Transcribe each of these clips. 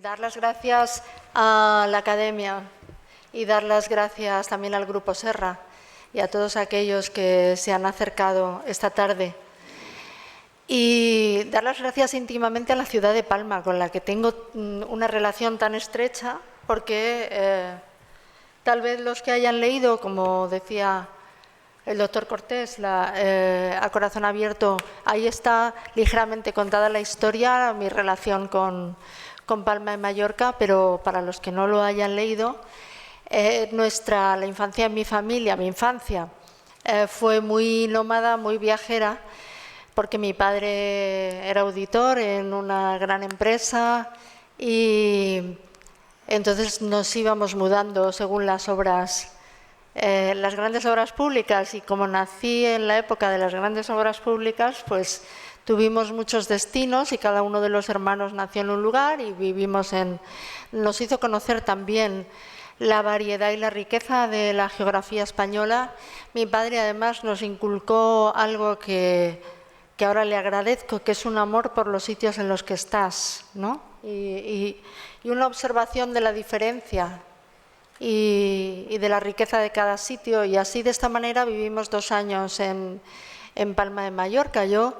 Dar las gracias a la Academia y dar las gracias también al Grupo Serra y a todos aquellos que se han acercado esta tarde. Y dar las gracias íntimamente a la ciudad de Palma, con la que tengo una relación tan estrecha, porque tal vez los que hayan leído, como decía el doctor Cortés, A Corazón Abierto, ahí está ligeramente contada la historia, mi relación con Palma de Mallorca, pero para los que no lo hayan leído, la infancia de mi familia, mi infancia, fue muy nómada, muy viajera, porque mi padre era auditor en una gran empresa y entonces nos íbamos mudando según las obras, las grandes obras públicas, y como nací en la época de las grandes obras públicas, pues tuvimos muchos destinos y cada uno de los hermanos nació en un lugar y nos hizo conocer también la variedad y la riqueza de la geografía española. Mi padre además nos inculcó algo que ahora le agradezco, que es un amor por los sitios en los que estás, ¿no? Y una observación de la diferencia y de la riqueza de cada sitio, y así de esta manera vivimos 2 años en Palma de Mallorca. Yo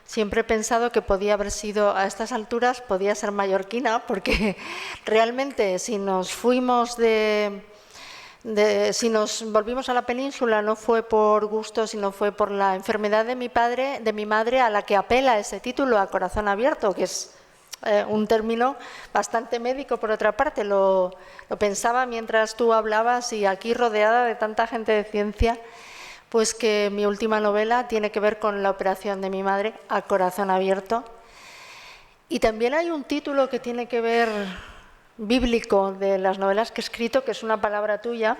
siempre he pensado que podía haber sido, a estas alturas, podía ser mallorquina, porque realmente si nos volvimos a la península no fue por gusto, sino fue por la enfermedad de mi madre, a la que apela ese título, A Corazón Abierto, que es un término bastante médico. Por otra parte, lo pensaba mientras tú hablabas, y aquí rodeada de tanta gente de ciencia, pues que mi última novela tiene que ver con la operación de mi madre, A Corazón Abierto. Y también hay un título que tiene que ver, bíblico, de las novelas que he escrito, que es una palabra tuya,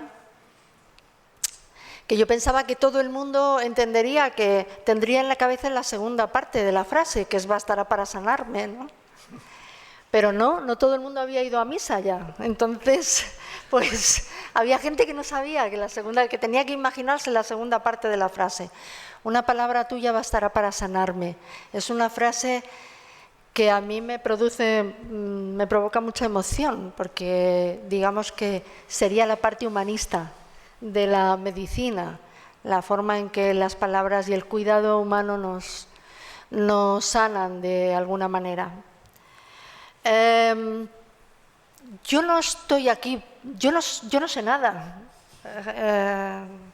que yo pensaba que todo el mundo entendería, que tendría en la cabeza la segunda parte de la frase, que es bastará para sanarme, ¿no? Pero no todo el mundo había ido a misa ya. Entonces, pues había gente que no sabía que tenía que imaginarse la segunda parte de la frase. Una palabra tuya bastará para sanarme. Es una frase que a mí me provoca mucha emoción, porque digamos que sería la parte humanista de la medicina, la forma en que las palabras y el cuidado humano nos sanan de alguna manera. Yo no estoy aquí, yo no sé nada,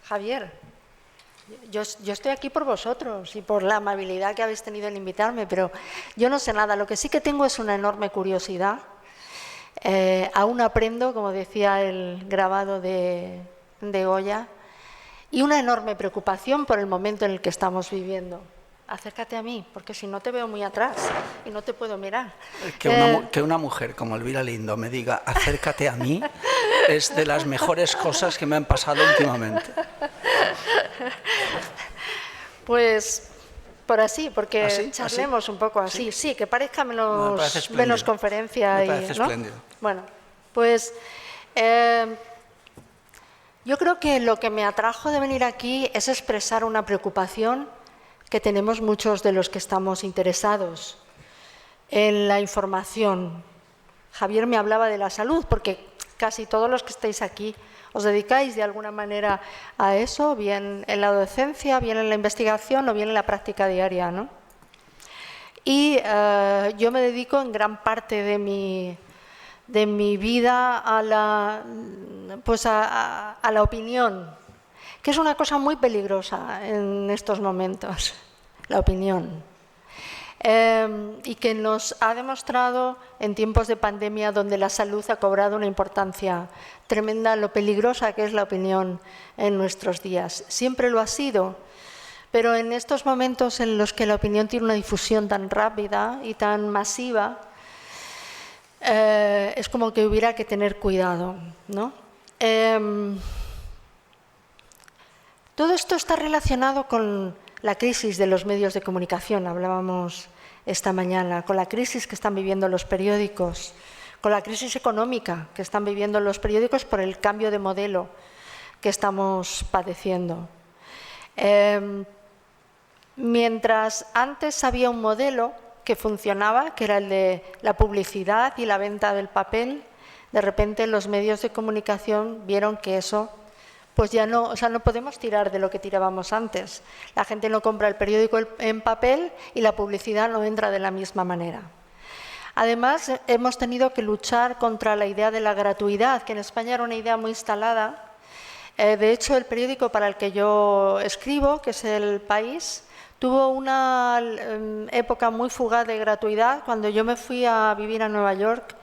Javier. Yo estoy aquí por vosotros y por la amabilidad que habéis tenido en invitarme, pero yo no sé nada. Lo que sí que tengo es una enorme curiosidad. Aún aprendo, como decía el grabado de Goya, y una enorme preocupación por el momento en el que estamos viviendo. Acércate a mí, porque si no te veo muy atrás y no te puedo mirar. Que una mujer como Elvira Lindo me diga acércate a mí es de las mejores cosas que me han pasado últimamente. Pues por así, porque ¿Así? charlemos un poco así. Sí, que parezca menos conferencia. Me parece ¿no? espléndido. Bueno, pues yo creo que lo que me atrajo de venir aquí es expresar una preocupación que tenemos muchos de los que estamos interesados en la información. Javier me hablaba de la salud, porque casi todos los que estáis aquí os dedicáis de alguna manera a eso, bien en la docencia, bien en la investigación o bien en la práctica diaria, ¿no? Y yo me dedico en gran parte de mi vida a la opinión, que es una cosa muy peligrosa en estos momentos, la opinión, y que nos ha demostrado en tiempos de pandemia, donde la salud ha cobrado una importancia tremenda, lo peligrosa que es la opinión en nuestros días. Siempre lo ha sido, pero en estos momentos en los que la opinión tiene una difusión tan rápida y tan masiva, es como que hubiera que tener cuidado, ¿no? Todo esto está relacionado con la crisis de los medios de comunicación, hablábamos esta mañana, con la crisis que están viviendo los periódicos, con la crisis económica que están viviendo los periódicos por el cambio de modelo que estamos padeciendo. Mientras antes había un modelo que funcionaba, que era el de la publicidad y la venta del papel. De repente los medios de comunicación vieron que eso, pues ya no, o sea, no podemos tirar de lo que tirábamos antes. La gente no compra el periódico en papel y la publicidad no entra de la misma manera. Además, hemos tenido que luchar contra la idea de la gratuidad, que en España era una idea muy instalada. De hecho, el periódico para el que yo escribo, que es El País, tuvo una época muy fugaz de gratuidad. Cuando yo me fui a vivir a Nueva York,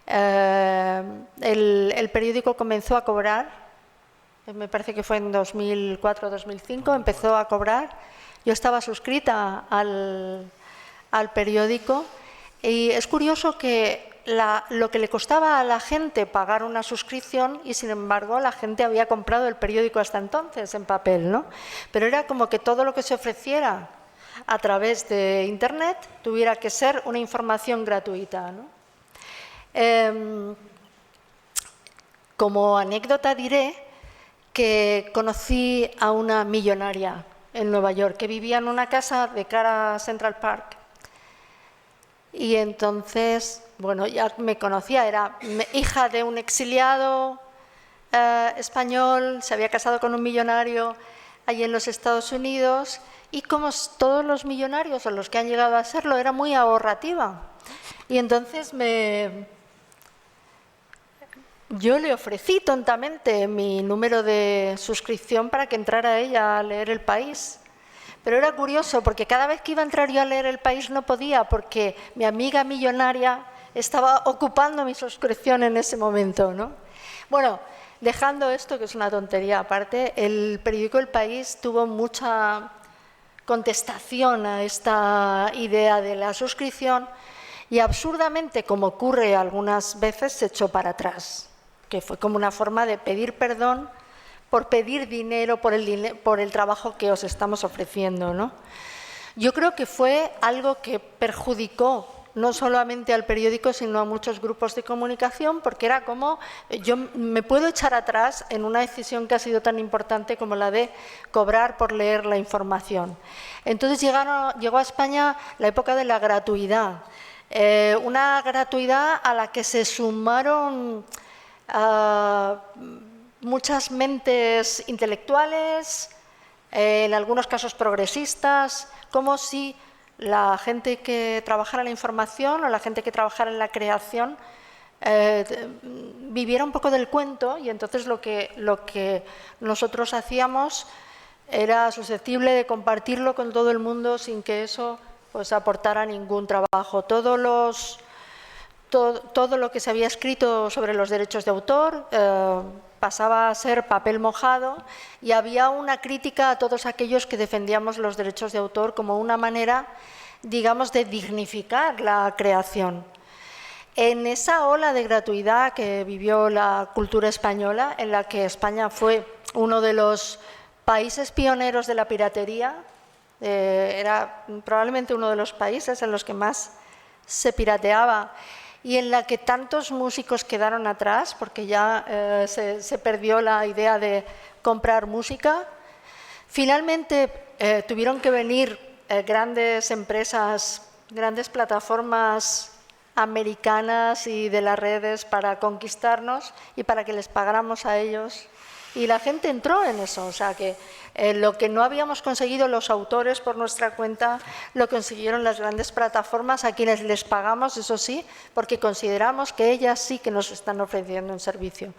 el periódico comenzó a cobrar, me parece que fue en 2004 o 2005, empezó a cobrar. Yo estaba suscrita al periódico y es curioso que lo que le costaba a la gente pagar una suscripción y sin embargo la gente había comprado el periódico hasta entonces en papel, ¿no? Pero era como que todo lo que se ofreciera a través de Internet tuviera que ser una información gratuita, ¿no? Como anécdota diré que conocí a una millonaria en Nueva York que vivía en una casa de cara a Central Park. Y entonces, bueno, ya me conocía, era hija de un exiliado español, se había casado con un millonario allí en los Estados Unidos y como todos los millonarios o los que han llegado a serlo, era muy ahorrativa. Y entonces yo le ofrecí tontamente mi número de suscripción para que entrara ella a leer El País. Pero era curioso porque cada vez que iba a entrar yo a leer El País no podía porque mi amiga millonaria estaba ocupando mi suscripción en ese momento, ¿no? Bueno, dejando esto, que es una tontería aparte, el periódico El País tuvo mucha contestación a esta idea de la suscripción y absurdamente, como ocurre algunas veces, se echó para atrás, que fue como una forma de pedir perdón por pedir dinero por el trabajo que os estamos ofreciendo, ¿no? Yo creo que fue algo que perjudicó no solamente al periódico, sino a muchos grupos de comunicación, porque era como, yo me puedo echar atrás en una decisión que ha sido tan importante como la de cobrar por leer la información. Entonces llegó a España la época de la gratuidad, una gratuidad a la que se sumaron muchas mentes intelectuales, en algunos casos progresistas, como si la gente que trabajara en la información o la gente que trabajara en la creación viviera un poco del cuento y entonces lo que nosotros hacíamos era susceptible de compartirlo con todo el mundo sin que eso pues aportara ningún trabajo. Todo lo que se había escrito sobre los derechos de autor pasaba a ser papel mojado y había una crítica a todos aquellos que defendíamos los derechos de autor como una manera, digamos, de dignificar la creación. En esa ola de gratuidad que vivió la cultura española, en la que España fue uno de los países pioneros de la piratería, era probablemente uno de los países en los que más se pirateaba, y en la que tantos músicos quedaron atrás, porque ya se perdió la idea de comprar música. Finalmente tuvieron que venir grandes empresas, grandes plataformas americanas y de las redes para conquistarnos y para que les pagáramos a ellos. Y la gente entró en eso, o sea que lo que no habíamos conseguido los autores por nuestra cuenta, lo consiguieron las grandes plataformas a quienes les pagamos, eso sí, porque consideramos que ellas sí que nos están ofreciendo un servicio.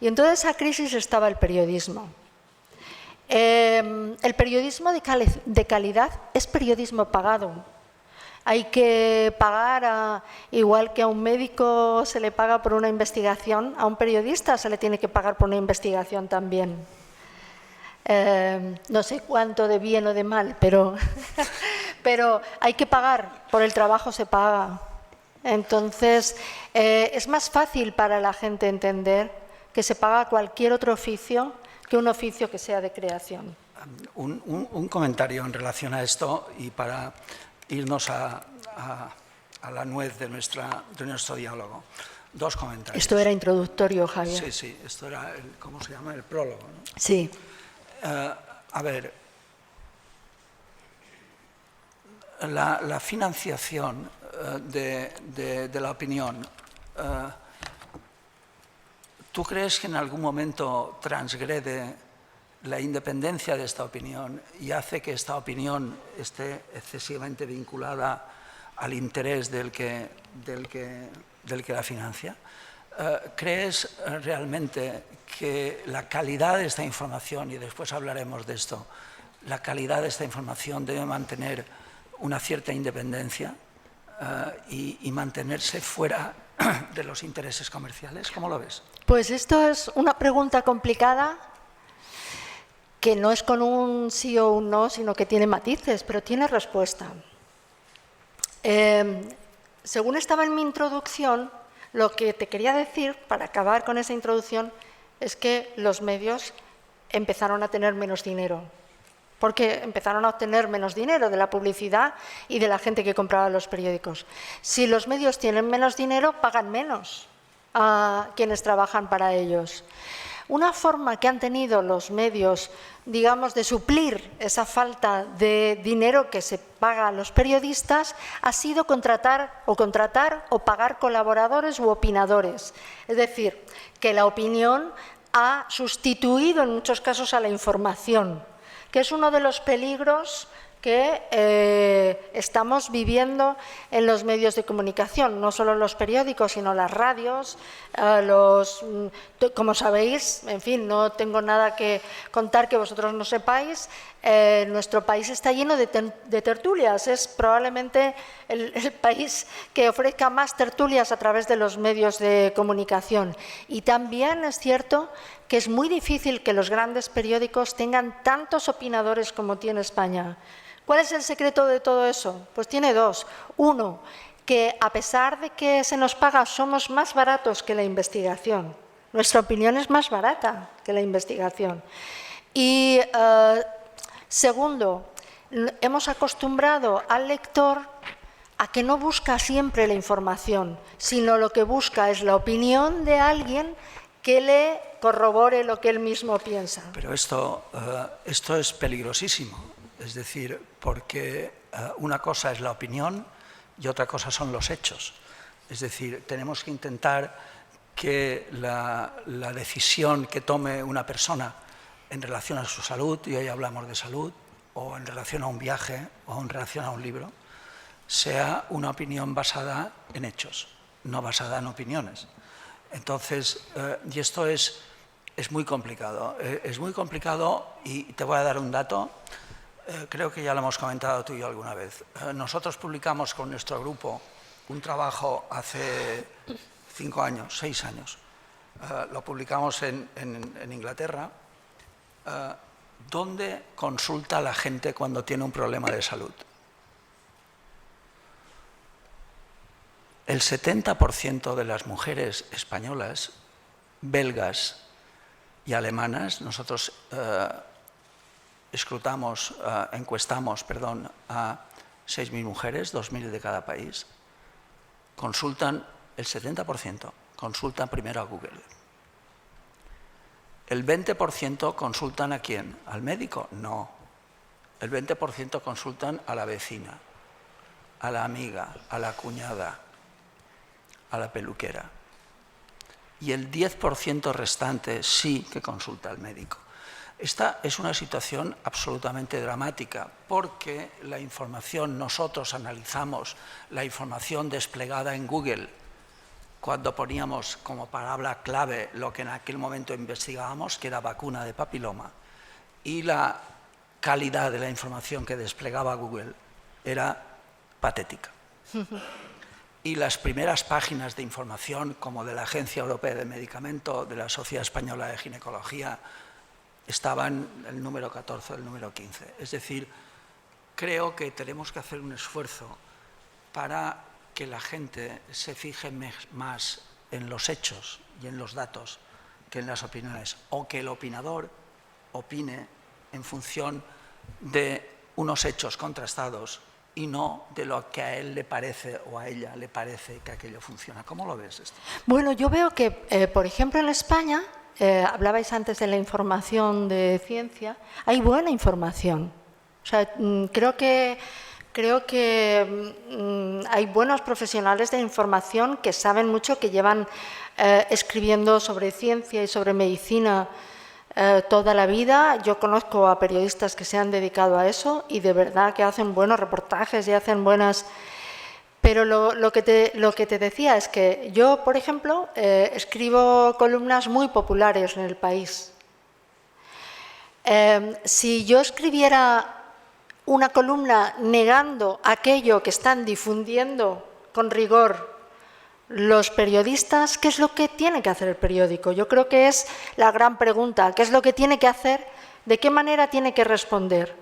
Y en toda esa crisis estaba el periodismo. El periodismo de calidad es periodismo pagado. Hay que pagar, igual que a un médico se le paga por una investigación, a un periodista se le tiene que pagar por una investigación también. No sé cuánto de bien o de mal, pero hay que pagar, por el trabajo se paga. Entonces, es más fácil para la gente entender que se paga cualquier otro oficio que un oficio que sea de creación. Un comentario en relación a esto y para irnos a la nuez de nuestro diálogo. Dos comentarios. Esto era introductorio, Javier. Sí, sí, esto era, ¿cómo se llama? El prólogo, ¿no? Sí. A ver, la financiación de la opinión, ¿tú crees que en algún momento transgrede la independencia de esta opinión y hace que esta opinión esté excesivamente vinculada al interés del que la financia? ¿Crees realmente que la calidad de esta información, y después hablaremos de esto, la calidad de esta información debe mantener una cierta independencia y mantenerse fuera de los intereses comerciales? ¿Cómo lo ves? Pues esto es una pregunta complicada que no es con un sí o un no, sino que tiene matices, pero tiene respuesta. Según estaba en mi introducción, lo que te quería decir, para acabar con esa introducción, es que los medios empezaron a tener menos dinero, porque empezaron a obtener menos dinero de la publicidad y de la gente que compraba los periódicos. Si los medios tienen menos dinero, pagan menos a quienes trabajan para ellos. Una forma que han tenido los medios, digamos, de suplir esa falta de dinero que se paga a los periodistas ha sido contratar o pagar colaboradores u opinadores. Es decir, que la opinión ha sustituido en muchos casos a la información, que es uno de los peligros que estamos viviendo en los medios de comunicación, no solo los periódicos, sino las radios, como sabéis, en fin, no tengo nada que contar que vosotros no sepáis, nuestro país está lleno de tertulias, es probablemente el país que ofrezca más tertulias a través de los medios de comunicación. Y también es cierto que es muy difícil que los grandes periódicos tengan tantos opinadores como tiene España. ¿Cuál es el secreto de todo eso? Pues tiene dos. Uno, que a pesar de que se nos paga, somos más baratos que la investigación. Nuestra opinión es más barata que la investigación. Y segundo, hemos acostumbrado al lector a que no busca siempre la información, sino lo que busca es la opinión de alguien que le corrobore lo que él mismo piensa. Pero esto es peligrosísimo. Es decir, porque una cosa es la opinión y otra cosa son los hechos. Es decir, tenemos que intentar que la decisión que tome una persona en relación a su salud, y hoy hablamos de salud, o en relación a un viaje, o en relación a un libro, sea una opinión basada en hechos, no basada en opiniones. Entonces, y esto es muy complicado. Es muy complicado y te voy a dar un dato. Creo que ya lo hemos comentado tú y yo alguna vez. Nosotros publicamos con nuestro grupo un trabajo hace 5 años, 6 años. Lo publicamos en Inglaterra, donde consulta a la gente cuando tiene un problema de salud. El 70% de las mujeres españolas, belgas y alemanas, nosotros encuestamos a 6.000 mujeres, 2.000 de cada país, consultan, el 70% consultan primero a Google. ¿El 20% consultan a quién? ¿Al médico? No. El 20% consultan a la vecina, a la amiga, a la cuñada, a la peluquera. Y el 10% restante sí que consulta al médico. Esta es una situación absolutamente dramática porque la información, nosotros analizamos la información desplegada en Google cuando poníamos como palabra clave lo que en aquel momento investigábamos, que era vacuna de papiloma, y la calidad de la información que desplegaba Google era patética. Y las primeras páginas de información, como de la Agencia Europea de Medicamento, de la Sociedad Española de Ginecología, estaban el número 14, el número 15. Es decir, creo que tenemos que hacer un esfuerzo para que la gente se fije más en los hechos y en los datos que en las opiniones, o que el opinador opine en función de unos hechos contrastados y no de lo que a él le parece o a ella le parece que aquello funciona. ¿Cómo lo ves esto? Bueno, yo veo que, por ejemplo, en España, hablabais antes de la información de ciencia, hay buena información. O sea, creo que Creo que hay buenos profesionales de información que saben mucho, que llevan escribiendo sobre ciencia y sobre medicina toda la vida. Yo conozco a periodistas que se han dedicado a eso y de verdad que hacen buenos reportajes y hacen buenas... Pero lo que te decía es que yo, por ejemplo, escribo columnas muy populares en El País. Si yo escribiera una columna negando aquello que están difundiendo con rigor los periodistas, ¿qué es lo que tiene que hacer el periódico? Yo creo que es la gran pregunta. ¿Qué es lo que tiene que hacer? ¿De qué manera tiene que responder?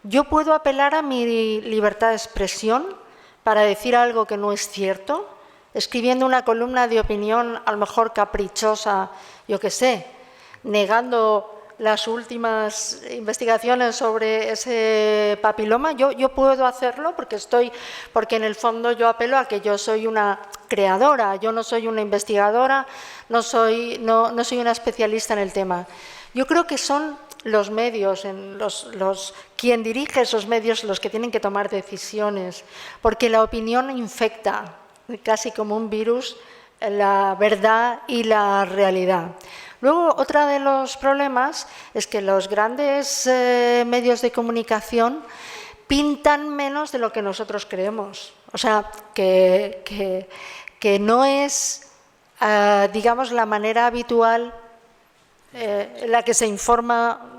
Yo puedo apelar a mi libertad de expresión para decir algo que no es cierto, escribiendo una columna de opinión a lo mejor caprichosa, yo qué sé, negando las últimas investigaciones sobre ese papiloma. Yo puedo hacerlo porque en el fondo yo apelo a que yo soy una creadora, yo no soy una investigadora, no soy una especialista en el tema. Yo creo que son los medios, quien dirige esos medios los que tienen que tomar decisiones, porque la opinión infecta, casi como un virus, la verdad y la realidad. Luego, otro de los problemas es que los grandes medios de comunicación pintan menos de lo que nosotros creemos. O sea, que no es, digamos, la manera habitual en la que se informa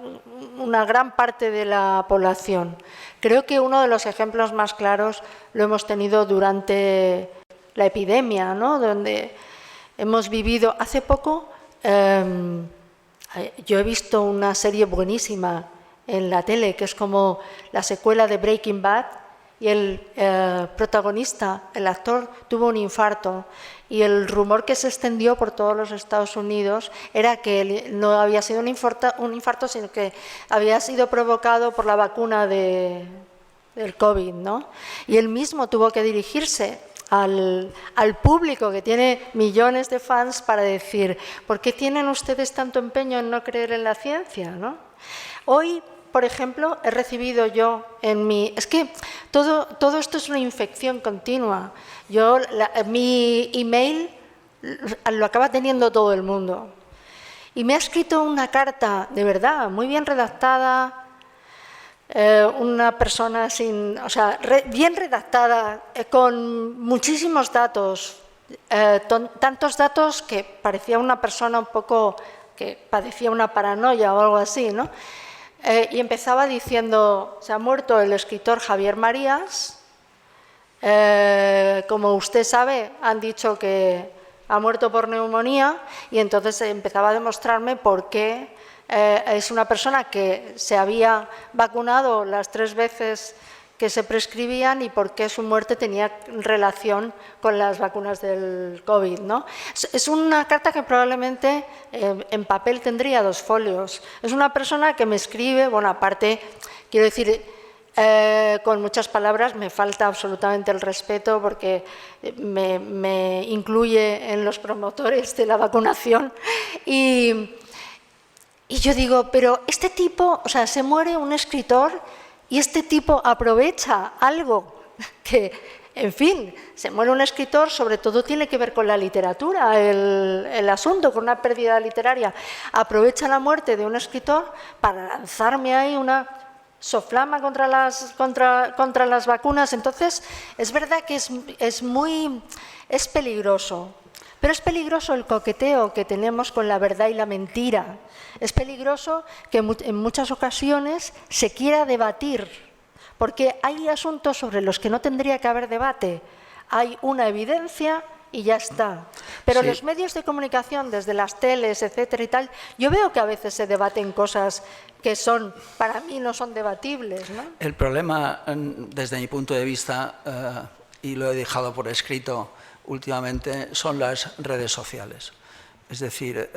una gran parte de la población. Creo que uno de los ejemplos más claros lo hemos tenido durante la epidemia, ¿no? Donde hemos vivido hace poco. Yo he visto una serie buenísima en la tele que es como la secuela de Breaking Bad y el protagonista, el actor, tuvo un infarto y el rumor que se extendió por todos los Estados Unidos era que no había sido un infarto, sino que había sido provocado por la vacuna del COVID, ¿no? Y él mismo tuvo que dirigirse al público que tiene millones de fans para decir, ¿por qué tienen ustedes tanto empeño en no creer en la ciencia, ¿no? Hoy, por ejemplo, he recibido yo en mi... Es que todo esto es una infección continua. Mi email lo acaba teniendo todo el mundo. Y me ha escrito una carta, de verdad, muy bien redactada, una persona bien redactada, con muchísimos datos, tantos datos que parecía una persona un poco que padecía una paranoia o algo así, ¿no? Y empezaba diciendo, se ha muerto el escritor Javier Marías, como usted sabe, han dicho que ha muerto por neumonía, y entonces empezaba a demostrarme por qué es una persona que se había vacunado las 3 veces que se prescribían y por qué su muerte tenía relación con las vacunas del COVID, ¿no? Es una carta que probablemente en papel tendría 2 folios. Es una persona que me escribe, bueno, aparte, quiero decir, con muchas palabras, me falta absolutamente el respeto porque me incluye en los promotores de la vacunación y yo digo, pero este tipo, o sea, se muere un escritor y este tipo aprovecha algo que, en fin, se muere un escritor, sobre todo tiene que ver con la literatura, el asunto, con una pérdida literaria. Aprovecha la muerte de un escritor para lanzarme ahí una soflama contra las vacunas. Entonces, es verdad que es peligroso. Pero es peligroso el coqueteo que tenemos con la verdad y la mentira. Es peligroso que en muchas ocasiones se quiera debatir, porque hay asuntos sobre los que no tendría que haber debate. Hay una evidencia y ya está. Pero sí, los medios de comunicación, desde las teles, etcétera y tal, yo veo que a veces se debaten cosas que para mí no son debatibles, ¿no? El problema, desde mi punto de vista, y lo he dejado por escrito últimamente, son las redes sociales. Es decir,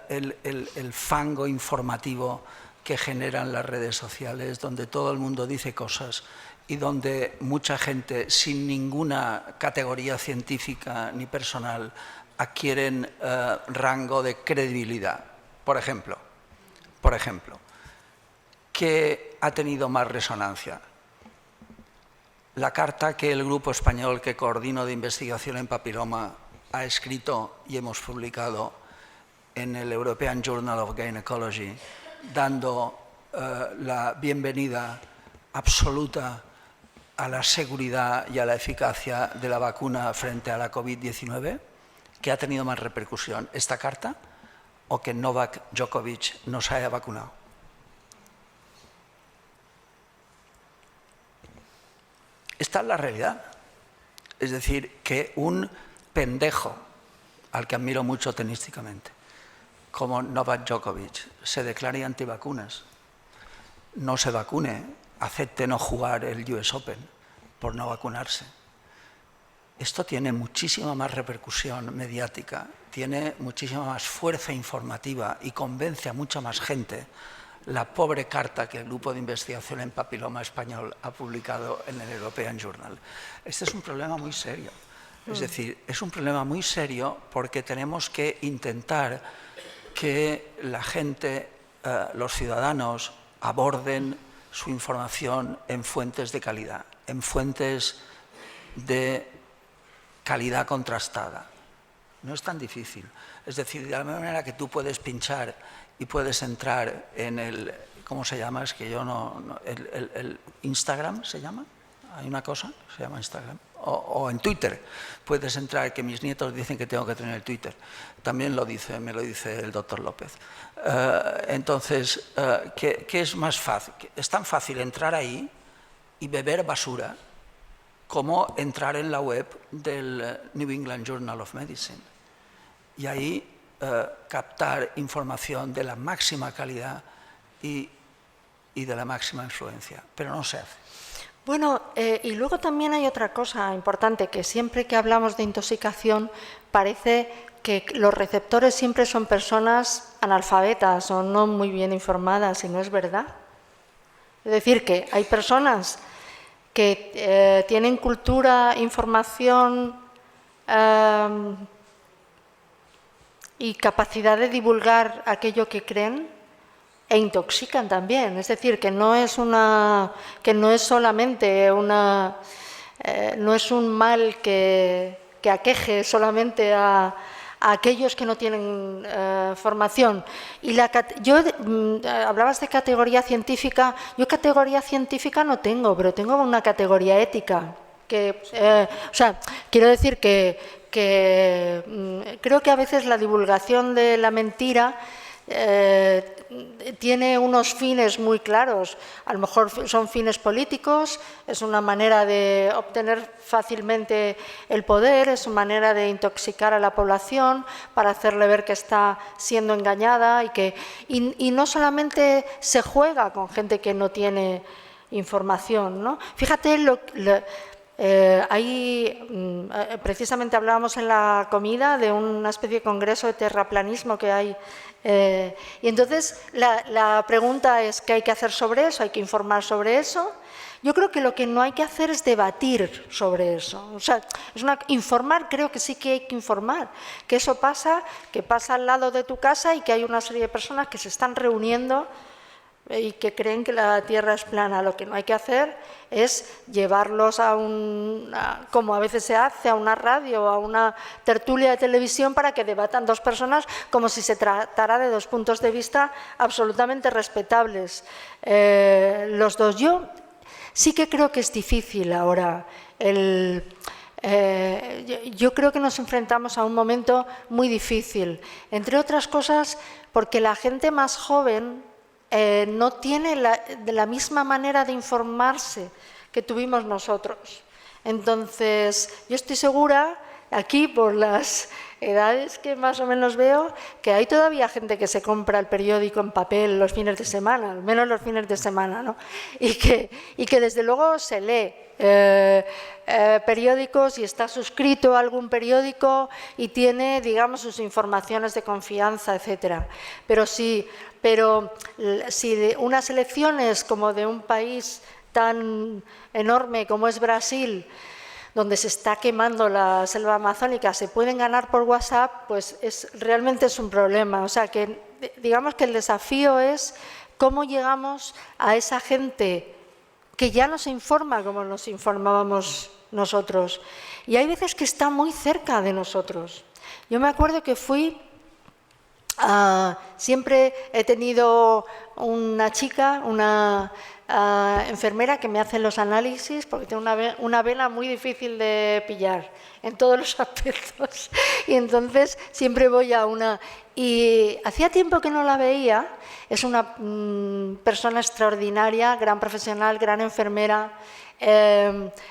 el fango informativo que generan las redes sociales, donde todo el mundo dice cosas y donde mucha gente, sin ninguna categoría científica ni personal, adquieren rango de credibilidad. Por ejemplo, ¿qué ha tenido más resonancia? la carta que el grupo español que coordino de investigación en papiloma ha escrito y hemos publicado en el European Journal of Gynecology, dando la bienvenida absoluta a la seguridad y a la eficacia de la vacuna frente a la COVID-19, que ha tenido más repercusión, esta carta o que Novak Djokovic no se haya vacunado. Esta es la realidad. Es decir, que un pendejo, al que admiro mucho tenísticamente, como Novak Djokovic, se declare antivacunas, no se vacune, acepte no jugar el US Open por no vacunarse. Esto tiene muchísima más repercusión mediática, tiene muchísima más fuerza informativa y convence a mucha más gente la pobre carta que el grupo de investigación en papiloma español ha publicado en el European Journal. Este es un problema muy serio. Es decir, es un problema muy serio porque tenemos que intentar que la gente, los ciudadanos, aborden su información en fuentes de calidad, en fuentes de calidad contrastada. No es tan difícil. Es decir, de la misma manera que tú puedes pinchar y puedes entrar en el, ¿cómo se llama? Es que yo el Instagram ¿se llama? Hay una cosa, se llama Instagram. O en Twitter. Puedes entrar, que mis nietos dicen que tengo que tener Twitter. También me lo dice el doctor López. Entonces, ¿qué es más fácil? Es tan fácil entrar ahí y beber basura como entrar en la web del New England Journal of Medicine. Y ahí captar información de la máxima calidad y de la máxima influencia. Pero no se hace. Bueno, y luego también hay otra cosa importante, que siempre que hablamos de intoxicación parece que los receptores siempre son personas analfabetas o no muy bien informadas, y no es verdad. Es decir, que hay personas que tienen cultura, información y capacidad de divulgar aquello que creen, e intoxican también. Es decir, que no es solamente no es un mal que aqueje solamente a aquellos que no tienen formación. Y hablabas de categoría científica. Yo categoría científica no tengo, pero tengo una categoría ética. Quiero decir que creo que a veces la divulgación de la mentira tiene unos fines muy claros. A lo mejor son fines políticos, es una manera de obtener fácilmente el poder, es una manera de intoxicar a la población para hacerle ver que está siendo engañada y no solamente se juega con gente que no tiene información, ¿no? Fíjate, precisamente hablábamos en la comida de una especie de congreso de terraplanismo que hay. Y entonces la pregunta es: ¿qué hay que hacer sobre eso? ¿Hay que informar sobre eso? Yo creo que lo que no hay que hacer es debatir sobre eso. O sea, informar, creo que sí que hay que informar. Que eso pasa, que pasa al lado de tu casa y que hay una serie de personas que se están reuniendo y que creen que la Tierra es plana. Lo que no hay que hacer es llevarlos como a veces se hace, a una radio o a una tertulia de televisión para que debatan dos personas como si se tratara de dos puntos de vista absolutamente respetables. Los dos. Yo sí que creo que es difícil ahora. Yo creo que nos enfrentamos a un momento muy difícil, entre otras cosas porque la gente más joven no tiene la misma manera de informarse que tuvimos nosotros. Entonces, yo estoy segura, aquí por las edades que más o menos veo, que hay todavía gente que se compra el periódico en papel los fines de semana, al menos los fines de semana, ¿no? Y que desde luego se lee periódicos y está suscrito a algún periódico y tiene, digamos, sus informaciones de confianza, etcétera. Pero si unas elecciones como de un país tan enorme como es Brasil, donde se está quemando la selva amazónica, se pueden ganar por WhatsApp, pues realmente es un problema. O sea, que digamos que el desafío es cómo llegamos a esa gente que ya no se informa como nos informábamos nosotros. Y hay veces que está muy cerca de nosotros. Yo me acuerdo que siempre he tenido una chica, una enfermera que me hace los análisis, porque tengo una vena muy difícil de pillar en todos los aspectos. Y entonces siempre voy a una... Y hacía tiempo que no la veía. Es una persona extraordinaria, gran profesional, gran enfermera.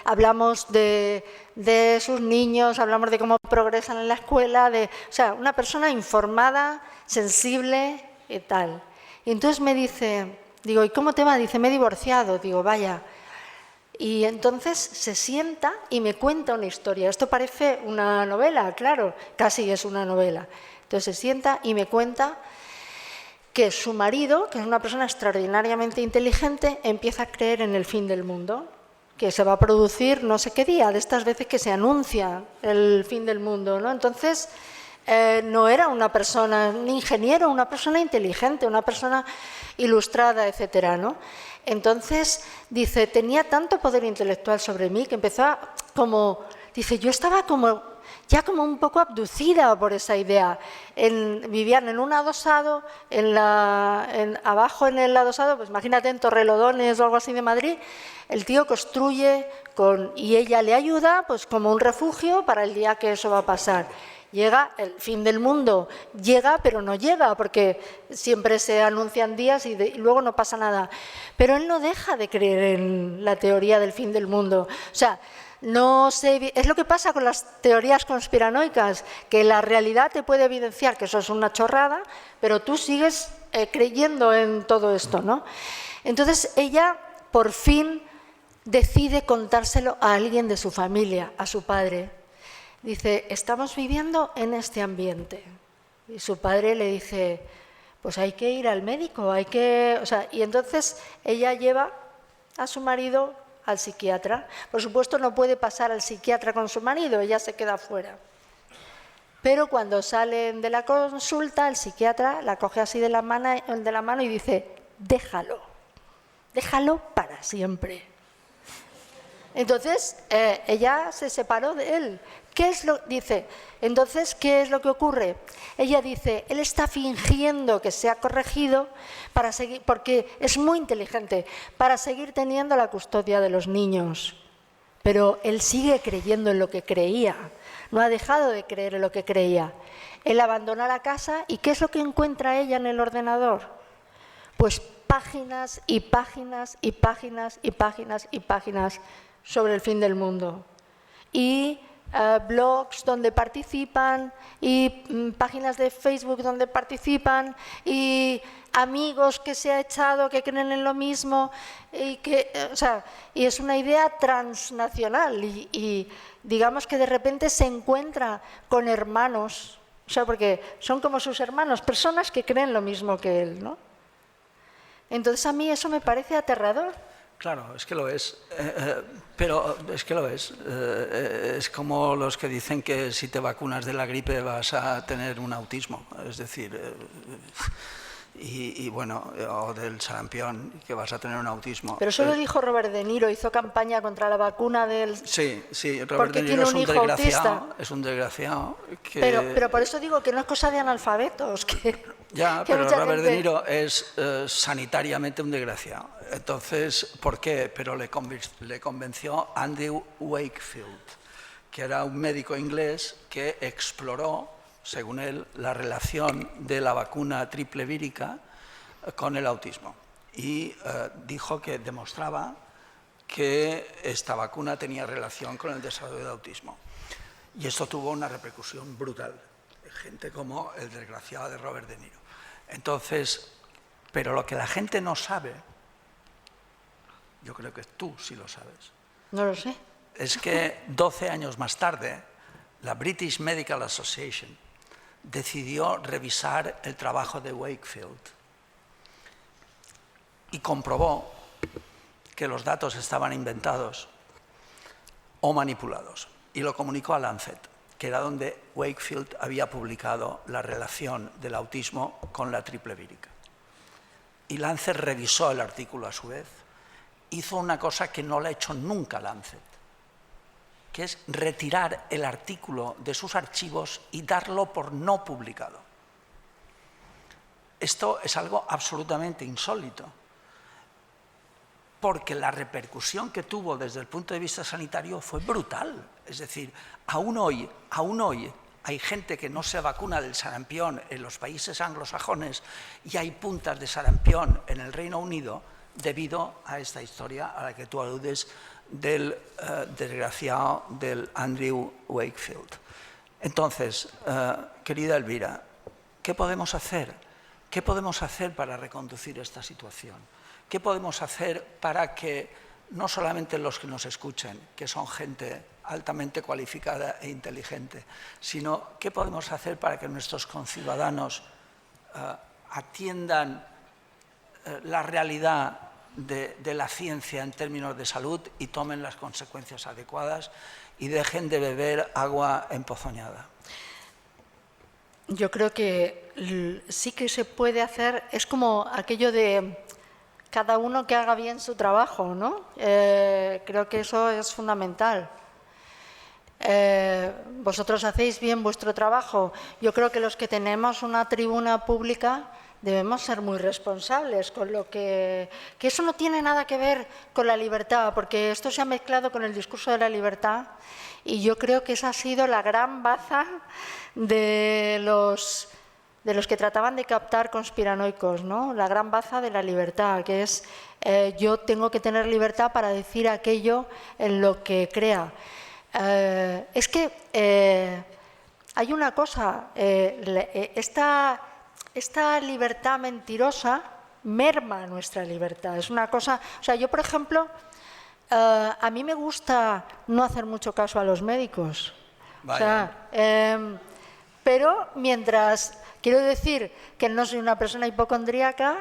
Hablamos de sus niños, hablamos de cómo progresan en la escuela, o sea, una persona informada, sensible y tal. Y entonces me dice, digo, ¿y cómo te va? Dice, me he divorciado. Digo, vaya. Y entonces se sienta y me cuenta una historia. Esto parece una novela, claro, casi es una novela. Entonces se sienta y me cuenta que su marido, que es una persona extraordinariamente inteligente, empieza a creer en el fin del mundo, que se va a producir no sé qué día, de estas veces que se anuncia el fin del mundo, ¿no? Entonces, no era una persona, un ingeniero, una persona inteligente, una persona ilustrada, etcétera, ¿no? Entonces, dice, tenía tanto poder intelectual sobre mí que empezó dice, yo estaba ya como un poco abducida por esa idea. Vivían en un adosado, abajo en el adosado, pues imagínate en Torrelodones o algo así de Madrid, el tío construye y ella le ayuda pues como un refugio para el día que eso va a pasar. Llega el fin del mundo, llega pero no llega, porque siempre se anuncian días y luego no pasa nada. Pero él no deja de creer en la teoría del fin del mundo. O sea, es lo que pasa con las teorías conspiranoicas, que la realidad te puede evidenciar que eso es una chorrada, pero tú sigues creyendo en todo esto, ¿no? Entonces ella por fin decide contárselo a alguien de su familia, a su padre. Dice, estamos viviendo en este ambiente. Y su padre le dice, pues hay que ir al médico, y entonces ella lleva a su marido al psiquiatra. Por supuesto no puede pasar al psiquiatra con su marido, ella se queda fuera. Pero cuando salen de la consulta, el psiquiatra la coge así de la mano y dice, déjalo para siempre. Entonces ella se separó de él. Entonces, ¿qué es lo que ocurre? Ella dice, él está fingiendo que se ha corregido para seguir, porque es muy inteligente, para seguir teniendo la custodia de los niños. Pero él sigue creyendo en lo que creía, no ha dejado de creer en lo que creía. Él abandona la casa y ¿qué es lo que encuentra ella en el ordenador? Pues páginas y páginas y páginas y páginas y páginas sobre el fin del mundo. Y blogs donde participan, y páginas de Facebook donde participan, y amigos que se ha echado que creen en lo mismo, y es una idea transnacional y digamos que de repente se encuentra con hermanos, porque son como sus hermanos, personas que creen lo mismo que él, ¿no? Entonces a mí eso me parece aterrador. Claro, es que lo es, pero es que lo es. Es como los que dicen que si te vacunas de la gripe vas a tener un autismo, es decir, o del sarampión, que vas a tener un autismo. Pero eso lo dijo Robert De Niro, hizo campaña contra la vacuna del... Sí, Robert De Niro es un desgraciado. Es un desgraciado. Pero por eso digo que no es cosa de analfabetos. Pero Robert De Niro es sanitariamente un desgraciado. Entonces, ¿por qué? Pero le convenció Andy Wakefield, que era un médico inglés que exploró, según él, la relación de la vacuna triple vírica con el autismo. Y dijo que demostraba que esta vacuna tenía relación con el desarrollo de autismo. Y esto tuvo una repercusión brutal. Gente como el desgraciado de Robert De Niro. Entonces, pero lo que la gente no sabe, yo creo que tú sí lo sabes. No lo sé. Es que 12 años más tarde, la British Medical Association decidió revisar el trabajo de Wakefield y comprobó que los datos estaban inventados o manipulados. Y lo comunicó a Lancet, que era donde Wakefield había publicado la relación del autismo con la triple vírica. Y Lancet revisó el artículo a su vez hizo una cosa que no la ha hecho nunca Lancet, que es retirar el artículo de sus archivos y darlo por no publicado. Esto es algo absolutamente insólito, porque la repercusión que tuvo desde el punto de vista sanitario fue brutal. Es decir, aún hoy hay gente que no se vacuna del sarampión en los países anglosajones y hay puntas de sarampión en el Reino Unido debido a esta historia a la que tú aludes del desgraciado del Andrew Wakefield. Entonces, querida Elvira, ¿qué podemos hacer? ¿Qué podemos hacer para reconducir esta situación? ¿Qué podemos hacer para que no solamente los que nos escuchen, que son gente altamente cualificada e inteligente, sino qué podemos hacer para que nuestros conciudadanos atiendan la realidad de la ciencia en términos de salud y tomen las consecuencias adecuadas y dejen de beber agua empozoñada? Yo creo que sí que se puede hacer, es como aquello de cada uno que haga bien su trabajo, ¿no? Creo que eso es fundamental. Vosotros hacéis bien vuestro trabajo. Yo creo que los que tenemos una tribuna pública debemos ser muy responsables con lo que eso no tiene nada que ver con la libertad, porque esto se ha mezclado con el discurso de la libertad y yo creo que esa ha sido la gran baza de los que trataban de captar conspiranoicos, ¿no? La gran baza de la libertad, que es yo tengo que tener libertad para decir aquello en lo que crea. Es que hay una cosa, esta libertad mentirosa merma nuestra libertad. Es una cosa, o sea, yo por ejemplo, a mí me gusta no hacer mucho caso a los médicos. Vaya. O sea, pero mientras, quiero decir que no soy una persona hipocondríaca,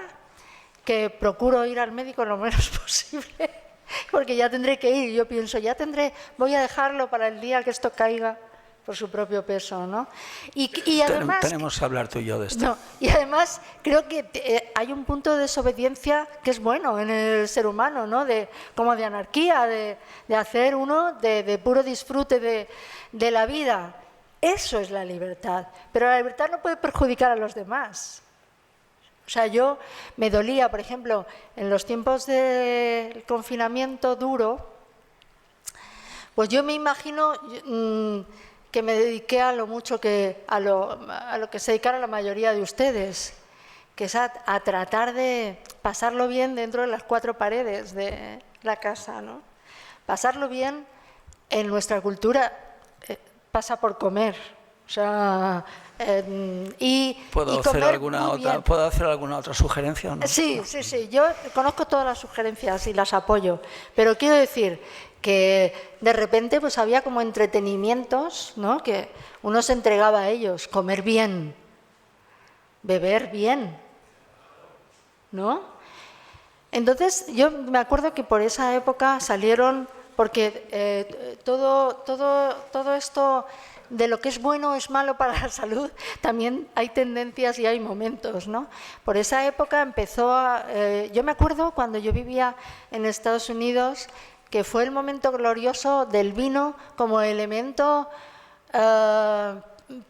que procuro ir al médico lo menos posible, porque ya tendré que ir. Yo pienso, voy a dejarlo para el día que esto caiga por su propio peso, ¿no? Y además, tenemos que hablar tú y yo de esto. No, y además creo que hay un punto de desobediencia que es bueno en el ser humano, ¿no? Como de anarquía, de hacer uno de puro disfrute de la vida. Eso es la libertad, pero la libertad no puede perjudicar a los demás. O sea, yo me dolía, por ejemplo, en los tiempos del confinamiento duro, pues yo me imagino que me dediqué a lo mucho a lo que se dedicaron la mayoría de ustedes, que es a tratar de pasarlo bien dentro de las cuatro paredes de la casa, ¿no? Pasarlo bien en nuestra cultura pasa por comer, o sea, ¿Puedo hacer alguna otra sugerencia o no? Sí, yo conozco todas las sugerencias y las apoyo, pero quiero decir que de repente pues había como entretenimientos, ¿no? Que uno se entregaba a ellos, comer bien, beber bien, ¿no? Entonces yo me acuerdo que por esa época salieron, porque todo esto de lo que es bueno o es malo para la salud, también hay tendencias y hay momentos, ¿no? Por esa época yo me acuerdo cuando yo vivía en Estados Unidos, que fue el momento glorioso del vino como elemento